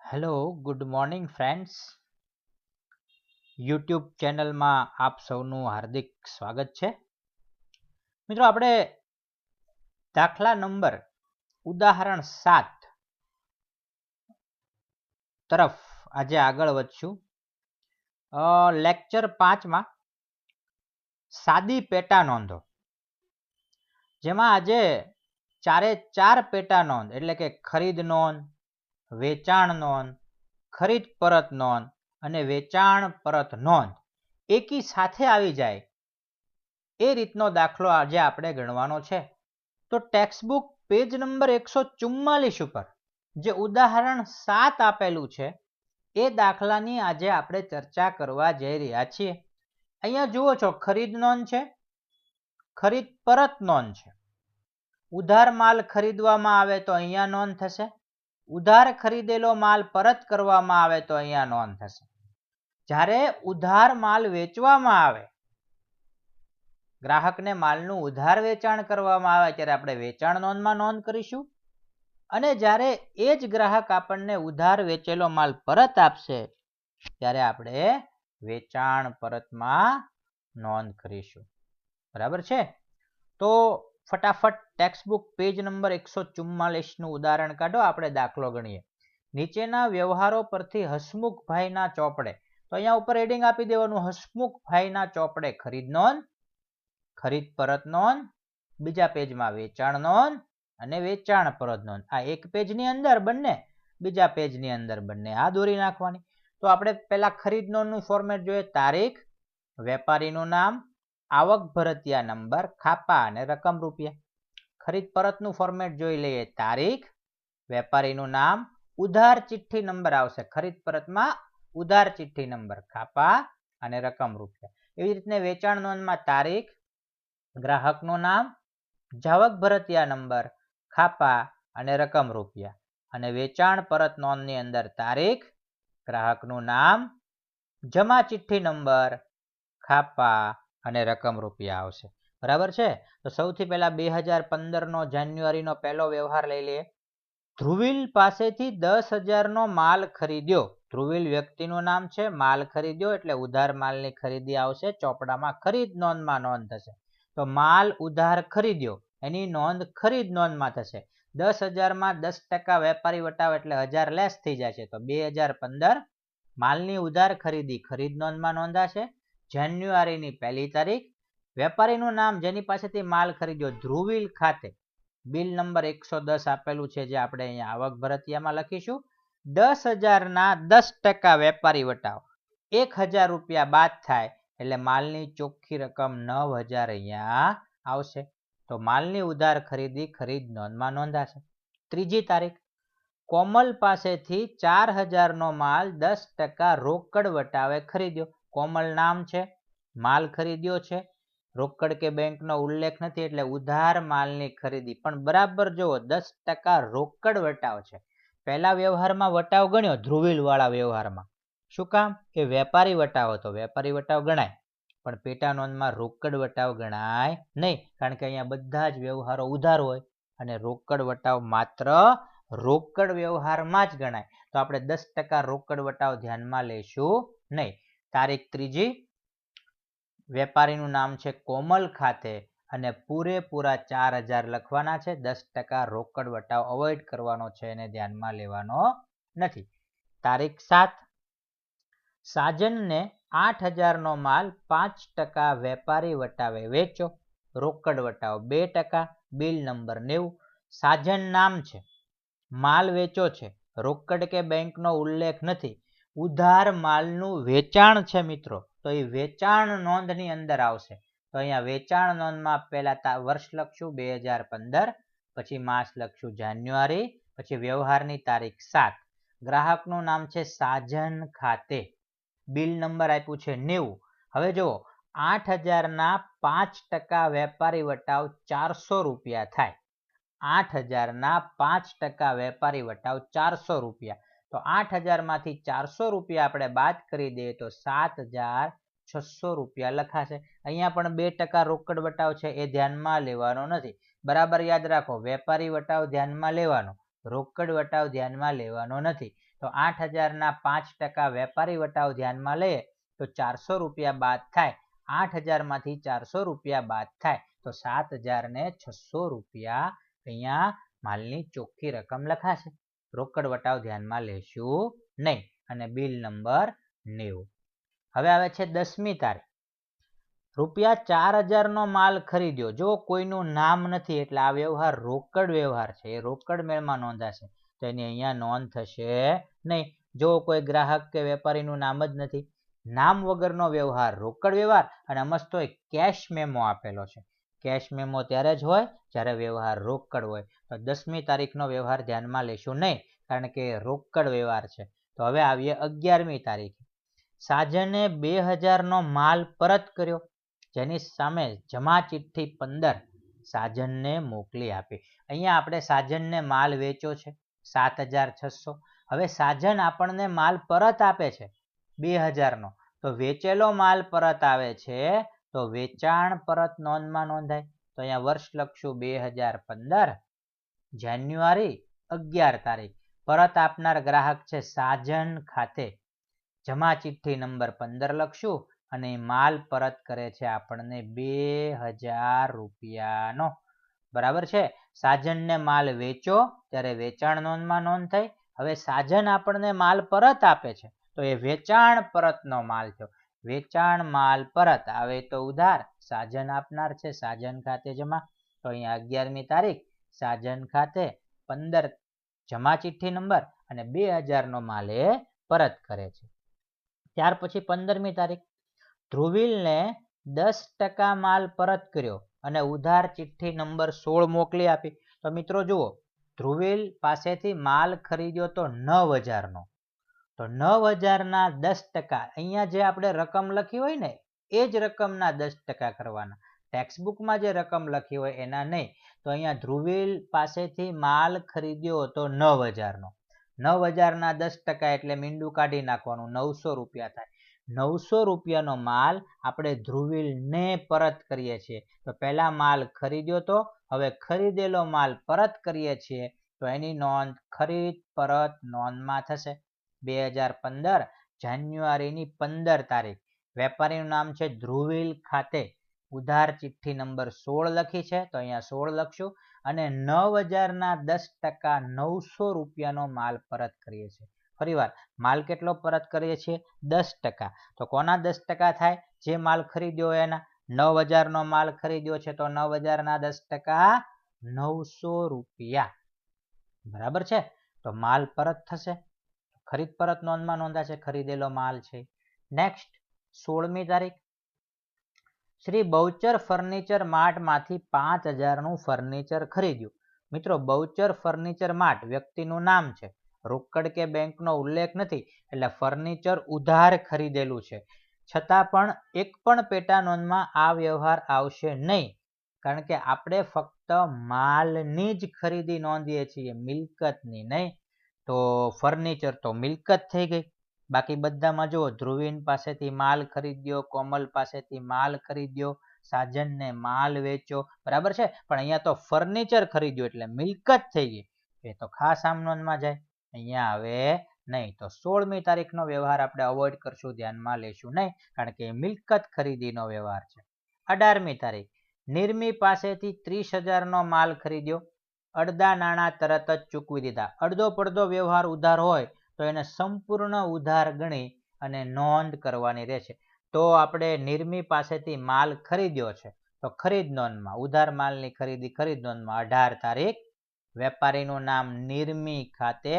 Hello good morning friends. YouTube ચેનલમાં આપ સૌનું હાર્દિક સ્વાગત છે. મિત્રો, આપણે દાખલા નંબર ઉદાહરણ 7 તરફ આજે આગળ વધશું. લેક્ચર 5માં સાદી પેટા નોંધો, જેમાં આજે ચારે ચાર પેટા નોંધ એટલે કે ખરીદ નોંધ, વેચાણ નોંધ, ખરીદ પરત નોંધ અને વેચાણ પરત નોંધ એકી સાથે આવી જાય એ રીતનો દાખલો આજે આપણે ગણવાનો છે. તો ટેક્સ્ટબુક પેજ નંબર 144 ઉપર જે ઉદાહરણ 7 આપેલું છે એ દાખલાની આજે આપણે ચર્ચા કરવા જઈ રહ્યા છીએ. અહીંયા જુઓ છો, ખરીદ નોંધ છે, ખરીદ પરત નોંધ છે. ઉધાર માલ ખરીદવામાં આવે તો અહીંયા નોંધ થશે, ઉધાર ખરીદેલો માલ પરત કરવામાં આવે તો અહીંયા નોંધ થશે. જ્યારે ઉધાર માલ વેચવામાં આવે, ગ્રાહકને માલનું ઉધાર વેચાણ કરવામાં આવે ત્યારે આપણે વેચાણ નોંધમાં નોંધ કરીશું, અને જ્યારે એ જ ગ્રાહક આપણને ઉધાર વેચેલો માલ પરત આપશે ત્યારે આપણે વેચાણ પરતમાં નોંધ કરીશું. બરાબર છે? તો ફટાફટ ટેક્સ્ટબુક પેજ નંબર 144 નું ઉદાહરણ કાઢો, આપણે દાખલો ગણીએ. નીચેના વ્યવહારો પરથી હસમુખભાઈના ચોપડે, તો અહીંયા ઉપર હેડિંગ આપી દેવાનું, હસમુખભાઈના ચોપડે ખરીદ નોંધ, ખરીદ પરત નોંધ, બીજા પેજમાં વેચાણ નોંધ અને વેચાણ પરત નોંધ. આ એક પેજની અંદર બંને, બીજા પેજની અંદર બંને આ દોરી નાખવાની. તો આપણે પહેલા ખરીદ નોંધનું ફોર્મેટ જોઈએ. તારીખ, વેપારીનું નામ, આવક ભરતિયા નંબર, ખાપા અને રકમ રૂપિયા. ખરીદ પરતનું ફોર્મેટ જોઈ લઈએ. તારીખ, વેપારીનું નામ, ઉધાર ચિઠ્ઠી નંબર આવશે. ખરીદ પરતમાં ઉધાર ચિઠ્ઠી નંબર, ખાપા અને રકમ રૂપિયા. એવી રીતને વેચાણ નોંધમાં તારીખ, ગ્રાહકનું નામ, જાવક ભરતિયા નંબર, ખાપા અને રકમ રૂપિયા. અને વેચાણ પરત નોંધની અંદર તારીખ, ગ્રાહકનું નામ, જમા ચિઠ્ઠી નંબર, ખાપા અને રકમ રૂપિયા આવશે. બરાબર છે? તો સૌથી પહેલા 2015 જાન્યુઆરીનો પહેલો વ્યવહાર લઈ લઈએ. ધ્રુવીલ પાસેથી 10,000 માલ ખરીદ્યો. ધ્રુવીલ વ્યક્તિનું નામ છે, માલ ખરીદ્યો એટલે ઉધાર માલની ખરીદી આવશે, ચોપડામાં ખરીદ નોંધમાં નોંધ થશે. તો માલ ઉધાર ખરીદ્યો એની નોંધ ખરીદ નોંધમાં થશે. 10,000 માં 10% વેપારી વટાવ એટલે 1000 લેસ થઈ જશે. તો 2015 માલની ઉધાર ખરીદી ખરીદ નોંધમાં નોંધાશે. જાન્યુઆરીની 1લી તારીખ વેપારીનું નામ જેની પાસેથી માલ ખરીદ્યો ધ્રુવીલ ખાતે, બિલ નંબર 110 આપેલું છે, જે આપણે અહીંયા આવક ભરતિયામાં લખીશું. 10,000 ના 10% વેપારી વટાવ 1,000 રૂપિયા બાદ થાય એટલે માલની ચોખ્ખી રકમ 9,000 અહીંયા આવશે. તો માલની ઉધાર ખરીદી ખરીદ નોંધમાં નોંધાશે. 3જી તારીખ કોમલ પાસેથી 4,000 માલ 10% રોકડ વટાવે ખરીદ્યો. કોમલ નામ છે, માલ ખરીદ્યો છે, રોકડ કે બેંકનો ઉલ્લેખ નથી એટલે ઉધાર માલની ખરીદી. પણ બરાબર જુઓ, 10% રોકડ વટાવ છે. પહેલા વ્યવહારમાં વટાવ ગણ્યો, ધ્રુવીલ વાળા વ્યવહારમાં. શું કામ? કે વેપારી વટાવ હતો, વેપારી વટાવ ગણાય, પણ પેટા નોંધમાં રોકડ વટાવ ગણાય નહીં, કારણ કે અહીંયા બધા જ વ્યવહારો ઉધાર હોય અને રોકડ વટાવ માત્ર રોકડ વ્યવહારમાં જ ગણાય. તો આપણે 10% રોકડ વટાવ ધ્યાનમાં લેશું નહીં. તારીખ 3જી વેપારીનું નામ છે કોમલ ખાતે અને પૂરેપૂરા 4,000 લખવાના છે. 10% રોકડ વટાવ અવોઇડ કરવાનો છે, એને ધ્યાનમાં લેવાનો નથી. તારીખ 7 સાજનને 8,000 માલ 5% વેપારી વટાવે વેચો. રોકડ વટાવ 2%, બિલ નંબર 90. સાજન નામ છે, માલ વેચો છે, રોકડ કે બેંકનો ઉલ્લેખ નથી, ઉધાર માલનું વેચાણ છે મિત્રો, તો એ વેચાણ નોંધની અંદર આવશે. તો અહીંયા વેચાણ નોંધમાં પહેલા વર્ષ લખશું 2015, પછી માસ લખશું જાન્યુઆરી, પછી વ્યવહારની તારીખ 7. ગ્રાહકનું નામ છે સાજન ખાતે, બિલ નંબર આપ્યું છે 90. હવે જુઓ, 8,000 ના 5% વેપારી વટાવ 400 રૂપિયા થાય. 8,000 ના 5% વેપારી વટાવ 400 રૂપિયા. તો 8,000 માંથી 400 રૂપિયા આપણે બાદ કરી દઈએ તો 7,600 રૂપિયા લખાશે. અહીંયા પણ 2% રોકડ વટાવ છે, એ ધ્યાનમાં લેવાનો નથી. બરાબર યાદ રાખો, વેપારી વટાવ ધ્યાનમાં લેવાનો, રોકડ વટાવ ધ્યાનમાં લેવાનો નથી. તો 8,000 5% વેપારી વટાવ ધ્યાનમાં લઈએ તો 400 રૂપિયા બાદ થાય. 8,000 માંથી 400 રૂપિયા બાદ થાય તો 7,600 રૂપિયા અહીંયા માલની ચોખ્ખી રકમ લખાશે. રોકડ વટાવ ધ્યાનમાં લેશું નહીં. અને બિલ નંબર 90. હવે આવે છે 10મી તારીખ. રૂપિયા 4,000 નો માલ ખરીદ્યો. જો કોઈનું નામ નથી એટલે આ વ્યવહાર રોકડ વ્યવહાર છે, એ રોકડ મેળમાં નોંધાશે, તો એની અહીંયા નોંધ થશે નહીં. જો કોઈ ગ્રાહક કે વેપારીનું નામ જ નથી, નામ વગરનો વ્યવહાર રોકડ વ્યવહાર. અને મસ્તો કેશ મેમો આપેલો છે. કેશ મેમો ત્યારે જ હોય જ્યારે વ્યવહાર રોકડ હોય. તો 10મી તારીખનો વ્યવહાર ધ્યાનમાં લેશું નહીં, કારણ કે રોકડ વ્યવહાર છે. તો હવે આવીએ 11મી તારીખે. સાજને 2,000 નો માલ પરત કર્યો, જેની સામે જમા ચિઠ્ઠી 15 સાજનને મોકલી આપી. અહીંયા આપણે સાજનને માલ વેચ્યો છે 7,600. હવે સાજન આપણને માલ પરત આપે છે 2,000 નો, તો વેચેલો માલ પરત આવે છે તો વેચાણ પરત નોંધમાં નોંધાય. તો અહીંયા વર્ષ લખશું 2015, જાન્યુઆરી 11 તારીખ. પરત આપનાર ગ્રાહક છે સાજન ખાતે. જમા ચિઠ્ઠી નંબર 15 લખશું અને માલ પરત કરે છે આપણને 2,000 રૂપિયાનો. બરાબર છે. સાજનને માલ વેચો ત્યારે વેચાણ નોંધમાં નોંધ થઈ. હવે સાજન આપણને માલ પરત આપે છે તો એ વેચાણ પરતનો માલ થયો. વેચાણ માલ પરત આવે તો ઉધાર, સાજન આપનાર છે, સાજન ખાતે જમા. તો અહીંયા 11મી તારીખ સાજન ખાતે 15 જમા ચિઠ્ઠી નંબર અને 2,000 નો માલ એ પરત કરે છે. ત્યાર પછી 15મી તારીખ. ધ્રુવીલને 10% માલ પરત કર્યો અને ઉધાર ચિઠ્ઠી નંબર 16 મોકલી આપી. તો મિત્રો જુઓ, ધ્રુવીલ પાસેથી માલ ખરીદ્યો તો 9,000 નો, તો 9,000 ના 10%, અહીંયા જે આપણે રકમ લખી હોય ને એ જ રકમના 10% કરવાના. ટેક્સ્ટબુકમાં જે રકમ લખી હોય એના નહીં. તો અહીંયા ધ્રુવીલ પાસેથી માલ ખરીદ્યો તો 9,000 નો, 9,000 ના 10% એટલે મીંડું કાઢી નાખવાનું, 900 રૂપિયા થાય. 900 રૂપિયાનો માલ આપણે ધ્રુવીલને પરત કરીએ છીએ. તો પહેલા માલ ખરીદ્યો તો, હવે ખરીદેલો માલ પરત કરીએ છીએ તો એની નોંધ ખરીદ પરત નોંધમાં થશે. 2015 જાન્યુઆરીની 15 તારીખ. વેપારીનું નામ છે ધ્રુવીલ ખાતે. ઉધાર ચિઠ્ઠી નંબર 16 લખી છે તો અહીંયા 16 લખશું અને 9,000 ના 10% 900 રૂપિયાનો માલ પરત કરીએ છીએ. ફરીવાર માલ કેટલો પરત કરીએ છીએ? 10%. તો કોના 10% થાય? જે માલ ખરીદ્યો હોય એના. 9,000 નો માલ ખરીદ્યો છે તો 9,000 ના 10% 900 રૂપિયા. બરાબર છે. તો માલ પરત થશે, ખરીદ પરત નોંધમાં નોંધાશે, ખરીદેલો માલ છે. નેક્સ્ટ 16મી તારીખ. શ્રી બહુચર ફર્નિચર માર્ટમાંથી 5,000 નું ફર્નિચર ખરીદ્યું. મિત્રો બહુચર ફર્નિચર માર્ટ વ્યક્તિનું નામ છે, રોકડ કે બેંકનો ઉલ્લેખ નથી, એટલે ફર્નિચર ઉધાર ખરીદેલું છે. છતાં પણ એક પણ પેટા નોંધમાં આ વ્યવહાર આવશે નહીં, કારણ કે આપણે ફક્ત માલની જ ખરીદી નોંધીએ છીએ, મિલકતની નહીં. તો ફર્નિચર તો મિલકત થઈ ગઈ. બાકી બધામાં જુઓ, ધ્રુવીન પાસેથી માલ ખરીદ્યો, કોમલ પાસેથી માલ ખરીદ્યો, સાજનને માલ વેચ્યો, બરાબર છે. પણ અહીંયા તો ફર્નિચર ખરીદ્યું એટલે મિલકત થઈ ગઈ, એ તો ખાસ આમ નોંધમાં જાય, અહીંયા હવે નહીં. તો 16મી તારીખનો વ્યવહાર આપણે અવોઇડ કરશું, ધ્યાનમાં લેશું નહીં, કારણ કે મિલકત ખરીદીનો વ્યવહાર છે. 18મી તારીખ. નિર્મી પાસેથી 30,000 નો માલ ખરીદ્યો, અડધા નાણાં તરત જ ચૂકવી દીધા. અડધો પડધો વ્યવહાર ઉધાર હોય તો એને સંપૂર્ણ ઉધાર ગણી અને નોંધ કરવાની રહેશે. તો આપણે નિર્મી પાસેથી માલ ખરીદ્યો છે તો ખરીદ નોંધમાં, ઉધાર માલની ખરીદી ખરીદ નોંધમાં 18 તારીખ. વેપારીનું નામ નિર્મી ખાતે,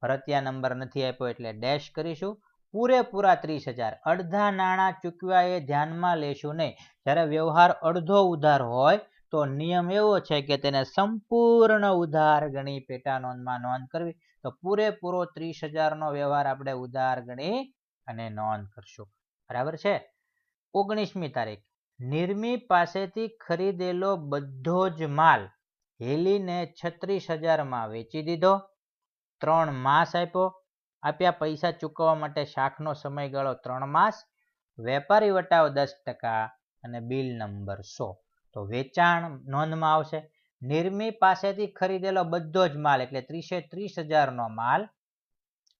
ભરતિયા નંબર નથી આપ્યો એટલે ડેશ કરીશું. પૂરેપૂરા 30,000. અડધા નાણાં ચૂકવ્યા એ ધ્યાનમાં લેશું નહીં. જ્યારે વ્યવહાર અડધો ઉધાર હોય તો નિયમ એવો છે કે તેને સંપૂર્ણ ઉધાર ગણી પેટા નોંધમાં નોંધ કરવી. તો પૂરેપૂરો 30,000 નો વ્યવહાર આપણે ઉધાર ગણી અને નોંધ કરશું. બરાબર છે. 19મી તારીખ. નિર્મી પાસેથી ખરીદેલો બધો જ માલ હેલીને 36,000 માં વેચી દીધો. 3 માસ આપ્યા પૈસા ચૂકવવા માટે. શાખનો સમયગાળો 3 માસ. વેપારી વટાવ 10% અને બિલ નંબર 100. તો વેચાણ નોંધમાં આવશે. નિર્મી પાસેથી ખરીદેલો બધો જ માલ એટલે 30,000 નો માલ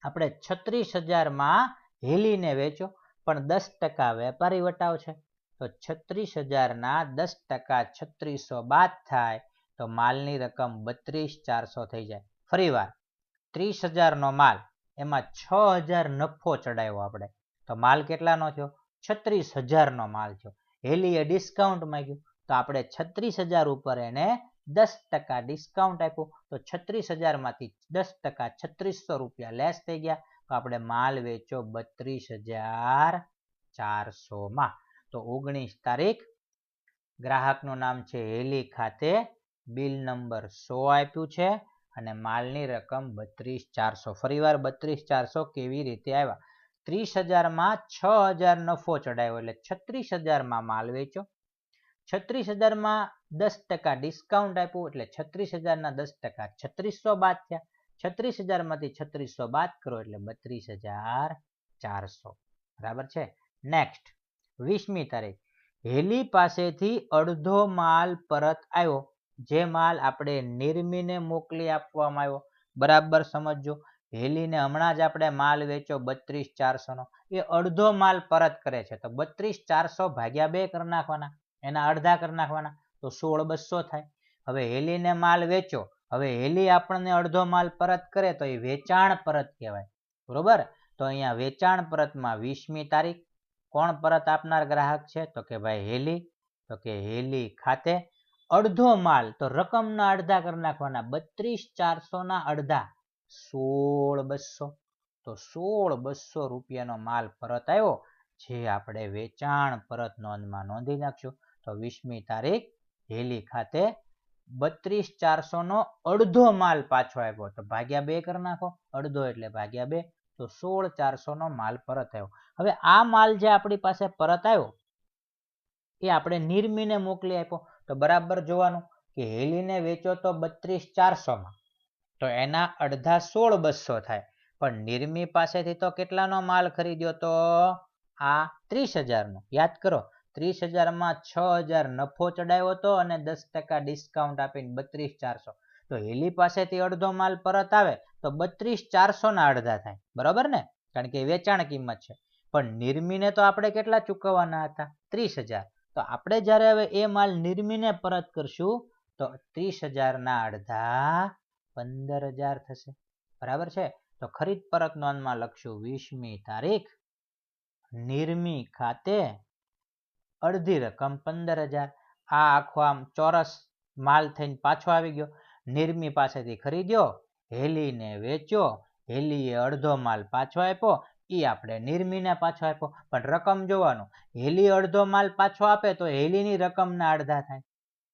આપણે 36,000 માં હેલીને વેચો, પણ 10% વેપારી વટાવ છે, તો 36,000 ના 10% 3600 બાદ થાય તો માલની રકમ 32,400 થઈ જાય. ફરી વાર 30,000 નો માલ, એમાં 6,000 નફો ચડાવ્યો આપણે, તો માલ કેટલાનો થયો? 36,000 નો માલ થયો. હેલીએ ડિસ્કાઉન્ટ માંગ્યું, તો આપણે 36,000 ઉપર એને 10% ડિસ્કાઉન્ટ આપ્યું, તો 36,000 માંથી 10% 3600 રૂપિયા લેસ થઈ ગયા, તો આપણે માલ વેચો 32,400 માં. તો 19 તારીખ, ગ્રાહકનું નામ છે હેલી, ખાતે બિલ નંબર 100 આપ્યું છે અને માલની રકમ 32,400. ફરીવાર 32,400 કેવી રીતે આવ્યા? 30,000 માં 6,000 નફો ચડાવ્યો, એટલે 36,000 માં માલ વેચો, 36,000 માં 10% ડિસ્કાઉન્ટ આપ્યું, એટલે 36,000 ના 10% 3600 બાદ થયા, 36,000 માંથી 3600 બાદ કરો એટલે 32,400. બરાબર છે. નેક્સ્ટ 20મી તારીખ, હેલી પાસેથી અડધો માલ પરત આવ્યો, જે માલ આપણે નિર્મીને મોકલી આપવામાં આવ્યો. બરાબર સમજો, હેલીને હમણાં જ આપણે માલ વેચો 32,400 નો, એ અડધો માલ પરત કરે છે, તો 32,400 ભાગ્યા 2 કરી નાખવાના, એના અડધા કરી નાખવાના, તો 16,200 થાય. હવે હેલીને માલ વેચો, હવે હેલી આપણને અડધો માલ પરત કરે તો એ વેચાણ પરત કહેવાય. બરોબર, તો અહીંયા વેચાણ પરતમાં 20મી તારીખ, કોણ પરત આપનાર ગ્રાહક છે? તો કે ભાઈ હેલી. તો કે હેલી ખાતે અડધો માલ, તો રકમના અડધા કરી નાખવાના, 32,400 ના અડધા 16,200, તો 16,200 રૂપિયાનો માલ પરત આવ્યો, જે આપણે વેચાણ પરત નોંધમાં નોંધી નાખશું. તો 20મી તારીખ, હેલી ખાતે 32,400 નો અડધો માલ પાછો આવ્યો, તો ભાગ્યા 2 કરી નાખો, અડધો એટલે ભાગ્યા 2, તો 16,400 નો માલ પરત આવ્યો. હવે આ માલ જે આપણી પાસે પરત આવ્યો એ આપણે નિર્મીને મોકલી આપ્યો, તો બરાબર જોવાનું કે હેલીને વેચો તો 32,400 માં, તો એના અડધા 16,200 થાય, પણ નિર્મી પાસેથી તો કેટલાનો માલ ખરીદ્યો? તો આ 30,000 નો. યાદ કરો, 30,000 માં 6,000 નફો ચડાવ્યો હતો અને 10% ડિસ્કાઉન્ટ આપીને 32,400, તો હેલી પાસેથી અડધો માલ પરત આવે તો 32,400 ના અડધા થાય. બરાબર ને, કારણ કે વેચાણ કિંમત છે. પણ નિર્મીને તો આપણે કેટલા ચૂકવવાના હતા? 30,000. તો આપણે જ્યારે હવે એ માલ નિર્મીને પરત કરશું તો 30,000 ના અડધા 15,000 થશે. બરાબર છે. તો ખરીદ પરત નોંધમાં લખશું 20મી તારીખ, નિર્મી ખાતે અડધી રકમ 15,000. આ આખો આમ ચોરસ માલ થઈને પાછો આવી ગયો. નિર્મી પાસેથી ખરીદ્યો, હેલીને વેચ્યો, હેલીએ અડધો માલ પાછો આપ્યો, એ આપણે નિર્મીને પાછો આપ્યો. પણ રકમ જોવાનું, હેલી અડધો માલ પાછો આપે તો હેલીની રકમના અડધા થાય,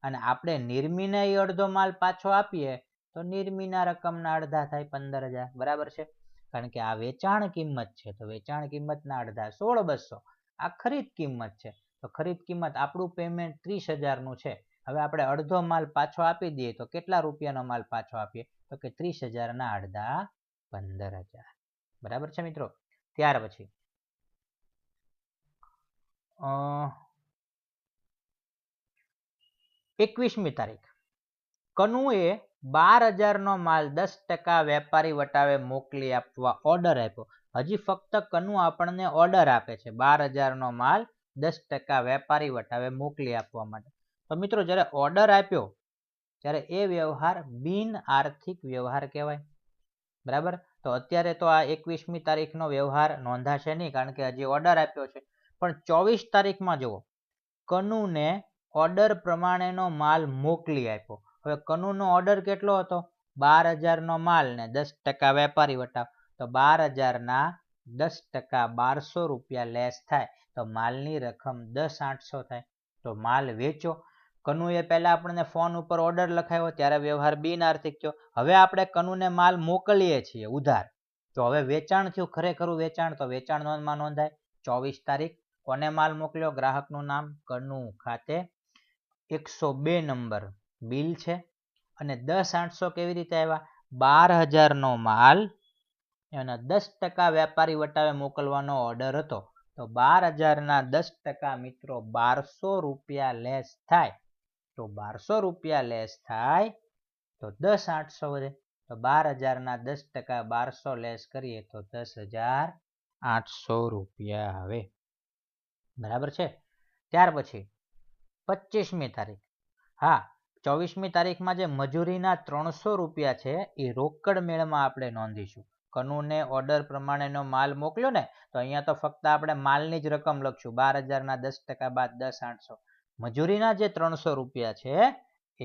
અને આપણે નિર્મીને એ અડધો માલ પાછો આપીએ તો નિર્મીના રકમના અડધા થાય 15,000. બરાબર છે, કારણ કે આ વેચાણ કિંમત છે, તો વેચાણ કિંમતના અડધા 16,200. આ ખરીદ કિંમત છે, તો ખરીદ કિંમત, આપણું પેમેન્ટ 30,000 નું છે. હવે આપણે અડધો માલ પાછો આપી દઈએ તો કેટલા રૂપિયાનો માલ પાછો આપીએ? તો કે 30,000 ના અડધા 15,000. બરાબર છે મિત્રો. ત્યાર પછી 21મી તારીખ, કનુએ 12,000 નો માલ 10% વેપારી વટાવે મોકલી આપવા ઓર્ડર આપ્યો. હજી ફક્ત કનુ આપણને ઓર્ડર આપે છે 12,000 નો માલ 10% વેપારી વટાવે મોકલી આપવા માટે. તો મિત્રો જ્યારે ઓર્ડર આપ્યો ત્યારે એ વ્યવહાર બિન આર્થિક વ્યવહાર કહેવાય. બરાબર, તો અત્યારે તો આ 21મી તારીખનો વ્યવહાર નોંધાશે નહીં, કારણ કે હજી ઓર્ડર આપ્યો છે. પણ 24 તારીખમાં જુઓ, કનુને ઓર્ડર પ્રમાણેનો માલ મોકલી આપ્યો. હવે કનુનો ઓર્ડર કેટલો હતો? 12,000 નો માલ ને 10% વેપારી વટાવ, તો 12,000 ના 10% 1,200 રૂપિયા લેસ થાય, તો માલની રકમ 10,800 થાય. તો માલ વેચો. કનુએ પહેલા આપણને ફોન ઉપર ઓર્ડર લખાયો ત્યારે વ્યવહાર બિન આર્થિક થયો. હવે આપણે કનુને માલ મોકલીએ છીએ ઉધાર, તો હવે વેચાણ થયું, ખરેખરું વેચાણ, તો વેચાણ નોંધમાં નોંધાય. 24 તારીખ, કોને માલ મોકલ્યો? ગ્રાહકનું નામ કનુ, ખાતે 102 નંબર બિલ છે. અને 10,800 કેવી રીતે આવ્યા? 12,000 નો માલ અને 10% વેપારી વટાવે મોકલવાનો ઓર્ડર હતો, તો 12,000 ના 10% મિત્રો 1,200 રૂપિયા લેસ થાય. તો 1,200 રૂપિયા લેસ થાય તો 10,800 વધે. તો 12,000 ના 10% 1200 લેસ કરીએ તો 10,800 રૂપિયા આવે. બરાબર છે. ત્યાર પછી 25મી તારીખ. હા, 24મી તારીખમાં જે મજૂરીના 300 રૂપિયા છે એ રોકડ મેળમાં આપણે નોંધીશું. કનુને ઓર્ડર પ્રમાણેનો માલ મોકલ્યો ને, તો અહીંયા તો ફક્ત આપણે માલની જ રકમ લખશું. 12,000 ના 10% બાદ 10,800. મજૂરીના જે 300 રૂપિયા છે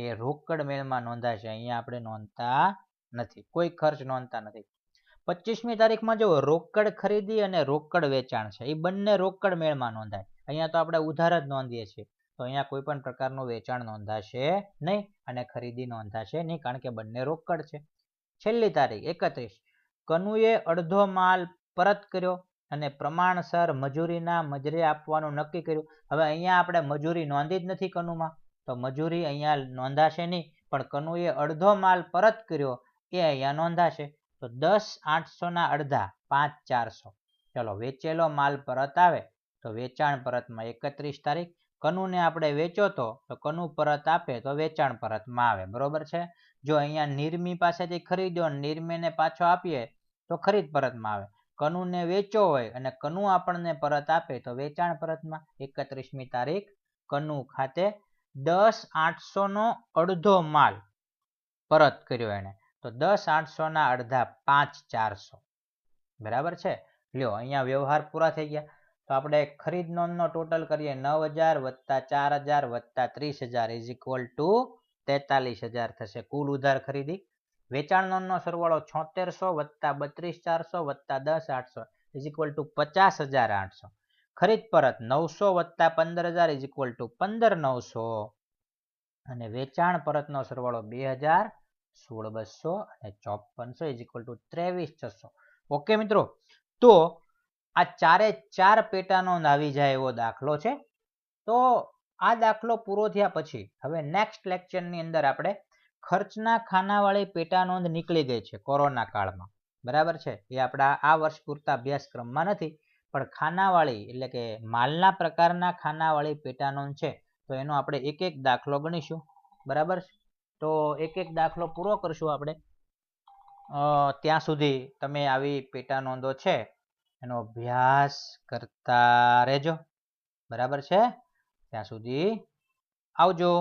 એ રોકડ મેળમાં નોંધાશે. અહીંયા આપણે નોંધતા નથી, કોઈ ખર્ચ નોંધતા નથી. 25મી તારીખમાં જો રોકડ ખરીદી અને રોકડ વેચાણ છે એ બંને રોકડ મેળમાં નોંધાય. અહીંયા તો આપણે ઉધાર જ નોંધીએ છીએ, તો અહીંયા કોઈ પણ પ્રકારનું વેચાણ નોંધાશે નહીં અને ખરીદી નોંધાશે નહીં, કારણ કે બંને રોકડ છે. છેલ્લી તારીખ 31. કનુએ અડધો માલ પરત કર્યો અને પ્રમાણસર મજૂરીના મજરે આપવાનું નક્કી કર્યું. હવે અહીંયા આપણે મજૂરી નોંધી જ નથી કનુમાં, તો મજૂરી અહીંયા નોંધાશે નહીં, પણ કનુએ અડધો માલ પરત કર્યો એ અહીંયા નોંધાશે. તો 10,800 ના અડધા 5,400. ચલો, વેચેલો માલ પરત આવે તો વેચાણ પરતમાં 31 તારીખ. કનુને આપણે વેચો તો કનુ પરત આપે તો વેચાણ પરતમાં આવે. બરોબર છે. જો અહીંયા નિર્મી પાસેથી ખરીદ્યો નિર્મીને પાછો આપીએ તો ખરીદ પરતમાં આવે. કનુને વેચો હોય અને કનુ આપણને પરત આપે તો વેચાણ પરતમાં. 31મી તારીખ કનુ ખાતે 10,800 નો અડધો માલ પરત કર્યો એને, તો 10,800 ના અડધા 5,400. બરાબર છે. લ્યો, અહીંયા વ્યવહાર પૂરા થઈ ગયા. તો આપણે ખરીદ નોંધનો ટોટલ કરીએ. 9,000 વત્તા 4,000 વત્તા 30,000 ઇઝ ઇક્વલ ટુ 43,000 થશે કુલ ઉધાર ખરીદી. વેચાણ નોંધનો સરવાળો 7600 વત્તા 32,400 વત્તા 10,800 ઇઝ ઇક્વલ ટુ 50,800. ખરીદ પરત 900 વત્તા 15,000 ઇઝ ઇક્વલ ટુ 15,900. અને વેચાણ પરતનો સરવાળો 2,000 16,200 અને 5400 ઇઝ ઇક્વલ ટુ 23,600. ઓકે મિત્રો, તો આ ચારે ચાર પેટા નોંધ આવી જાય એવો દાખલો છે. તો આ દાખલો પૂરો થયા પછી હવે નેક્સ્ટ લેક્ચરની અંદર આપણે ખર્ચના ખાનાવાળી પેટા નોંધ નીકળી ગઈ છે કોરોના કાળમાં. બરાબર છે. એ આપણા આ વર્ષ પૂરતા અભ્યાસક્રમમાં નથી, પણ ખાનાવાળી એટલે કે માલના પ્રકારના ખાનાવાળી પેટા નોંધ છે, તો એનો આપણે એક એક દાખલો ગણીશું. બરાબર. તો એક એક દાખલો પૂરો કરશું આપણે. ત્યાં સુધી તમે આવી પેટા નોંધો છે એનો અભ્યાસ કરતા રહેજો. બરાબર છે. ત્યાં સુધી આવજો.